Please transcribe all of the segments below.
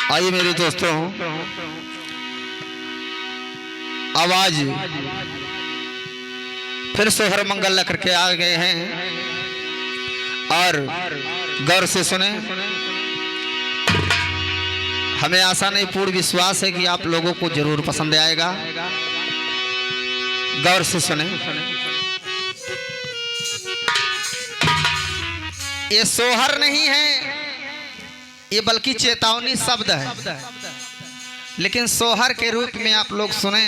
आइए मेरे दोस्तों, आवाज फिर सोहर मंगल लेकर के आ गए हैं और गौर से सुने। हमें आशा नहीं पूर्ण विश्वास है कि आप लोगों को जरूर पसंद आएगा। गौर से सुने। ये सोहर नहीं है, ये बल्कि चेतावनी शब्द है, लेकिन सोहर के रूप में आप लोग सुने।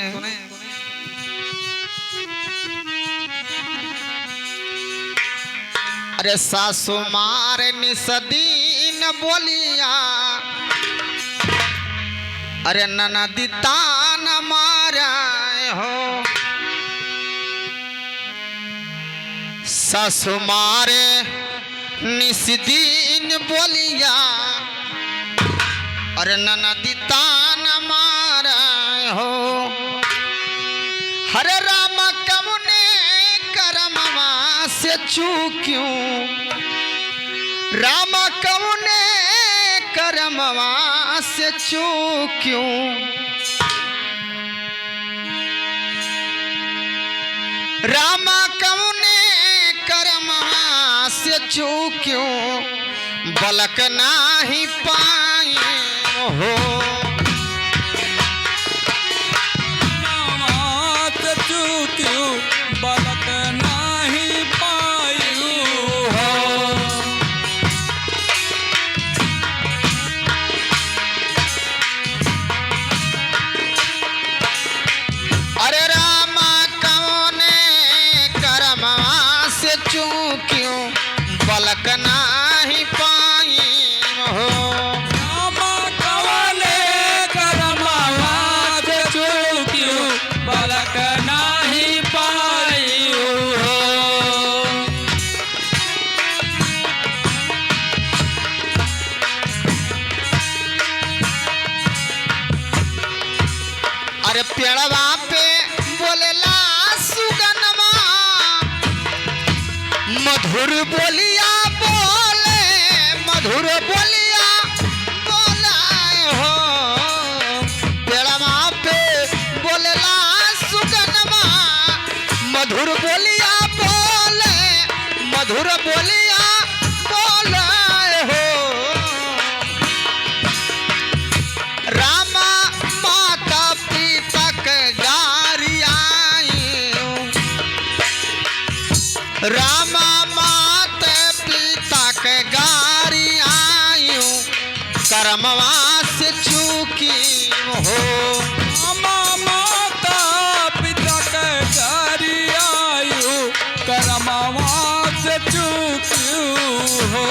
अरे सासु मार निसदीन बोलिया, अरे ननदी तान मारा हो। सासु मारे निसदीन बोलिया, अरे ननदी तान मारा हो। हरे राम कमुने करमवा से चूक्यों, राम कमुने करमवा से चूक्यों। राम कमुने करमवा से चूक्यों, बलक नाही पाए हो। चूक्यों बलक नाही पायू हो। अरे रामा कौने करमवा से चूक्यों, बलक नाही पाई हो। रामा कवने करमवा से चूक्यों, बलक नाही पायू हो। अरे पेड़वा पे बोलेला सुगनमा, मधुर बोलिया बोले, मधुर बोलिया बोलाए हो। पेड़वा पे बोलेला सुगनमा, मधुर बोलिया बोले, मधुर बोलिया बोलाए हो। रामा माता पिता के गारी आयु, रामा माता पिता के गारी आयु, करमवा से चूकी हो। रामा माता पिता के गारी आयु, करमवा से चूक्यों हो।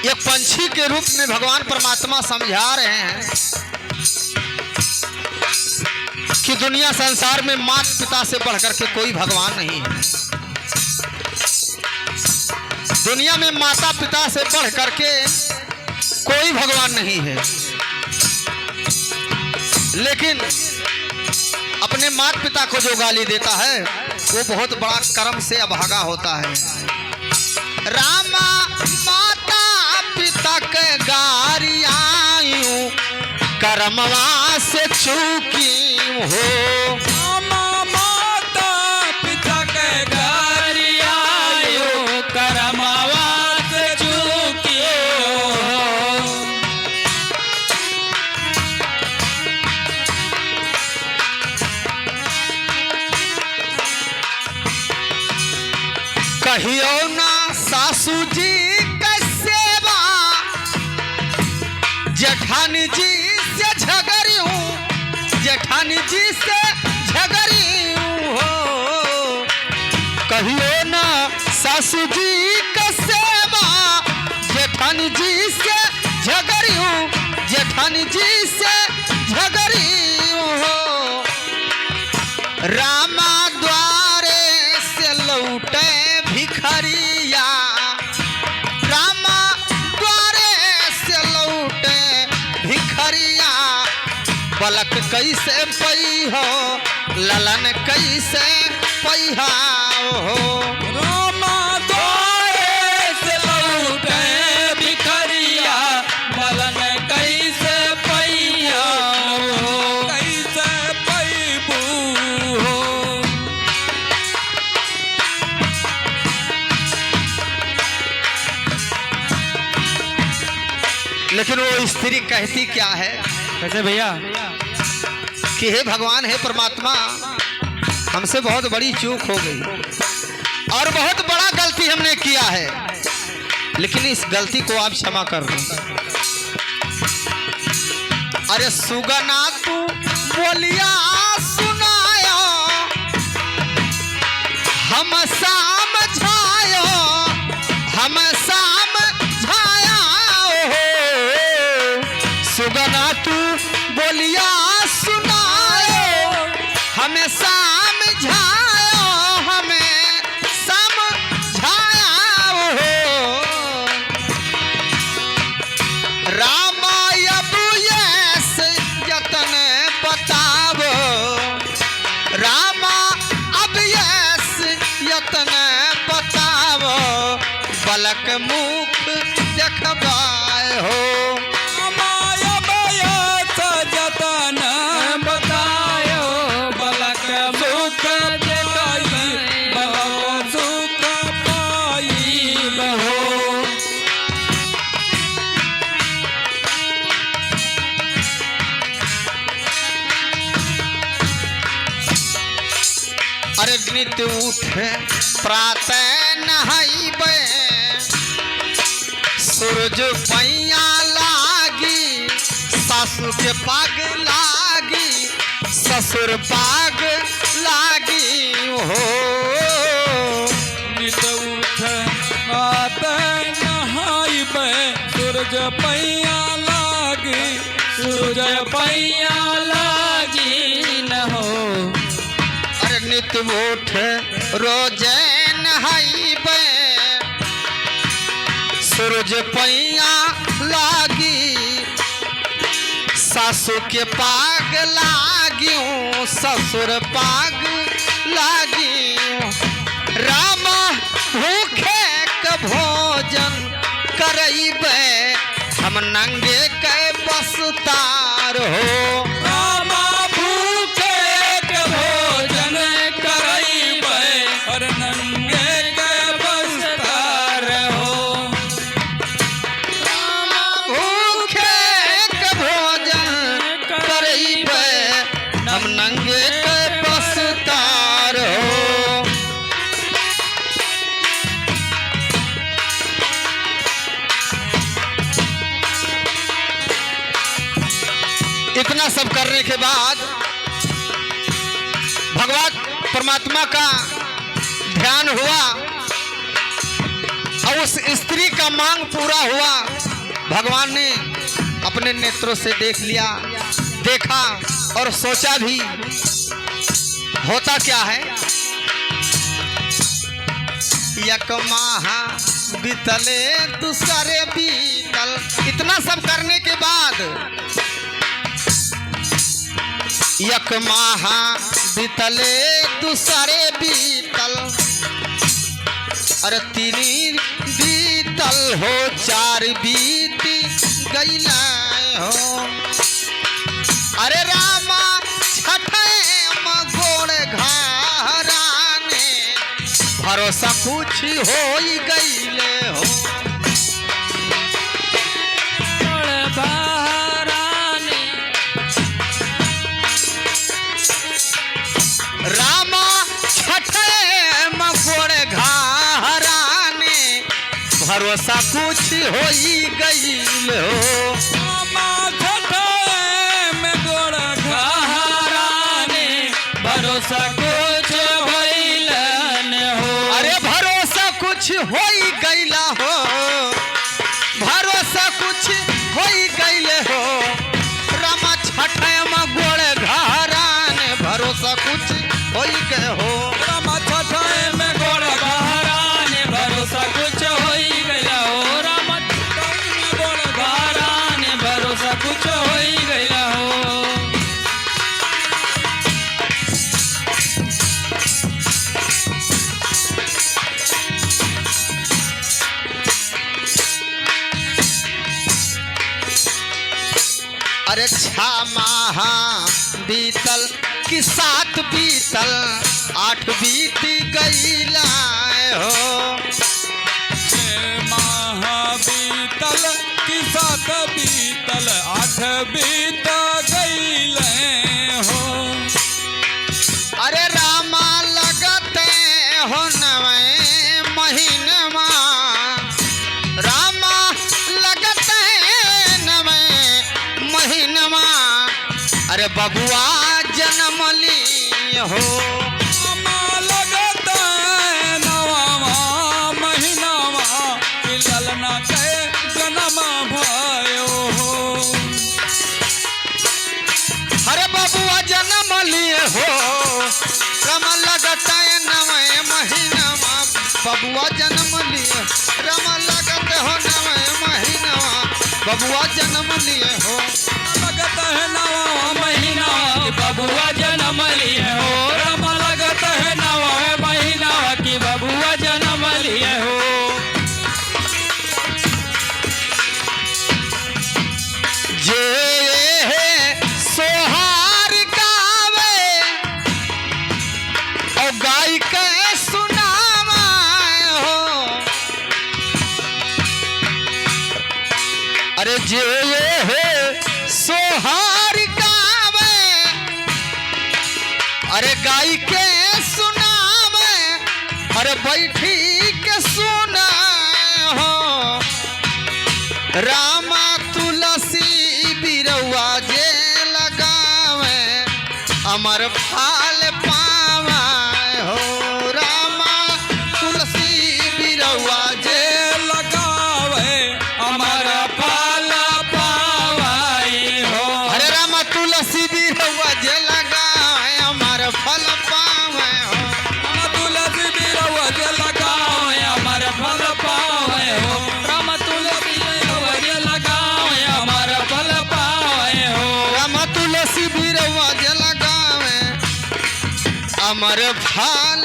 एक पंछी के रूप में भगवान परमात्मा समझा रहे हैं कि दुनिया संसार में माता पिता से बढ़कर के कोई भगवान नहीं है। दुनिया में माता पिता से बढ़ करके कोई भगवान नहीं है, लेकिन अपने माता पिता को जो गाली देता है वो बहुत बड़ा कर्म से अभागा होता है। रामा माता पिता के गारी आयु, करमवा से चूकी हो। रामा माता पिता के गारी आयु, करमवा से चूक्यों हो। कहियो ना सासू जी के सेवा, जेठानी जी से झगड़ियूं, जेठानी जी से झगड़ियूं हो। कहियो ना सासू जी के सेवा, जेठानी जी से झगड़ियूं, जेठानी जी से झगड़ियूं हो। रामा द्वारे से लौटे भिखरिया, रामा द्वारे से लौटे भिखरिया, पलक कैसे पई हो ललन कैसे पैहा हो रामा द्वारे से लौटे भिखरिया बलन कैसे पैया हो कैसे पैबू हो लेकिन वो स्त्री कहती क्या है कैसे भैया कि हे भगवान हे परमात्मा हमसे बहुत बड़ी चूक हो गई और बहुत बड़ा गलती हमने किया है, लेकिन इस गलती को आप क्षमा कर दो। अरे सुगना तू बोलिया सुनायो हम समझायो हम समझाया हो सुगना तू बोलिया सुनायो हमें समझायो हमें समझाया हो रामाय बुयस यतन बतावो रामा अब यस यतन बतावो बलक मुख देखबाए हो माया माया सजतन बतायो बलक सुख देखाई बलक सुख पाई बहो अरे नित उठ प्रातः नहाइबे सूरज पैया लागी सासु के पाग लागी ससुर पाग लागी हो नित उठ आत नहाइबे सूरज पैया लागी सूरज पैया लागी न हो अरे नित उठ रोजे नहाइबे सूरज पैया लागी सासु के पाग लागियो ससुर पाग लागियो राम भूखे क भोजन करैबे हम नंगे के बसतार हो रामा भूखे के भोजन करैबे और नंगे के बस्तर हो भूखे के भोजन करैबे हम नंगे के बसतार हो इतना सब करने के बाद भगवान परमात्मा का ध्यान हुआ और उस स्त्री का मांग पूरा हुआ। भगवान ने अपने नेत्रों से देख लिया, देखा और सोचा भी होता क्या है। एक माह बीतले दूसरे बीतल, इतना सब करने के बाद एक माह बीतले दूसरे बीतल, अरे तीन बीतल हो चार बीत गईल हो। अरे रामा छठे गोड़ घराने भरोसा कुछ हो गईले हो। रामा छठे गोड़ घराने भरोसा कुछ हो गईल हो। रामा छठे में गोड़ घराने भरोसा कुछ भइलन हो। अरे भरोसा कुछ हो गईला हो, भरोसा कुछ हो गईले हो। रामा छठे गोड़ घराने भरोसा कुछ हो गए हो। रामा छठे में गोड़ घराने भरोसा कुछ होई गया हो। रामा छठे में गोड़ घराने भरोसा कुछ होई गया हो। 6 माह बीतल कि 7 बीतल 8 बीत गईला हो। माह बीतल कि 7 बीतल 8 बीत गईले हो। अरे रामा लगते हो 9वें महीनमा, रामा लगते 9वें महीनमा, अरे बबुआ जन्म ली हो। रामा लगते 9वां महीनावा कि ललना के जन्म भयो हो। अरे बबुआ जन्म लिए हो, रम लगते 9वें महीनामा, बबुआ जन्म लिए, रम लगते हो 9वें महीनामा, बबुआ जन्म लिए हो। लगत है 9वां महीना कि बबुआ जन्म लिए हो। राम लगत है 9वां महीना कि बबुआ जन्म लिए हो। जे सोहार गावे और गाय के सुनावा हो। अरे जे सोहार गावे, अरे गाय के सुनावे, अरे बैठी के सुना हो। रामा तुलसी बिरवा जे लगावे, अमर फल पावा हो। रामा तुलसी बिरवा जे, लगावे अमर फल पावाई हो। अरे रामा तुलसी बिरवा जे लगावे, अमर फल पावे हो। राम तुलसी बिरवा जे लगावे अमर फल पावे हो। राम तुलसी बिरवा जे लगावे अमर फल पावे हो। रामा तुलसी बिरवा जे लगावे, अमर फल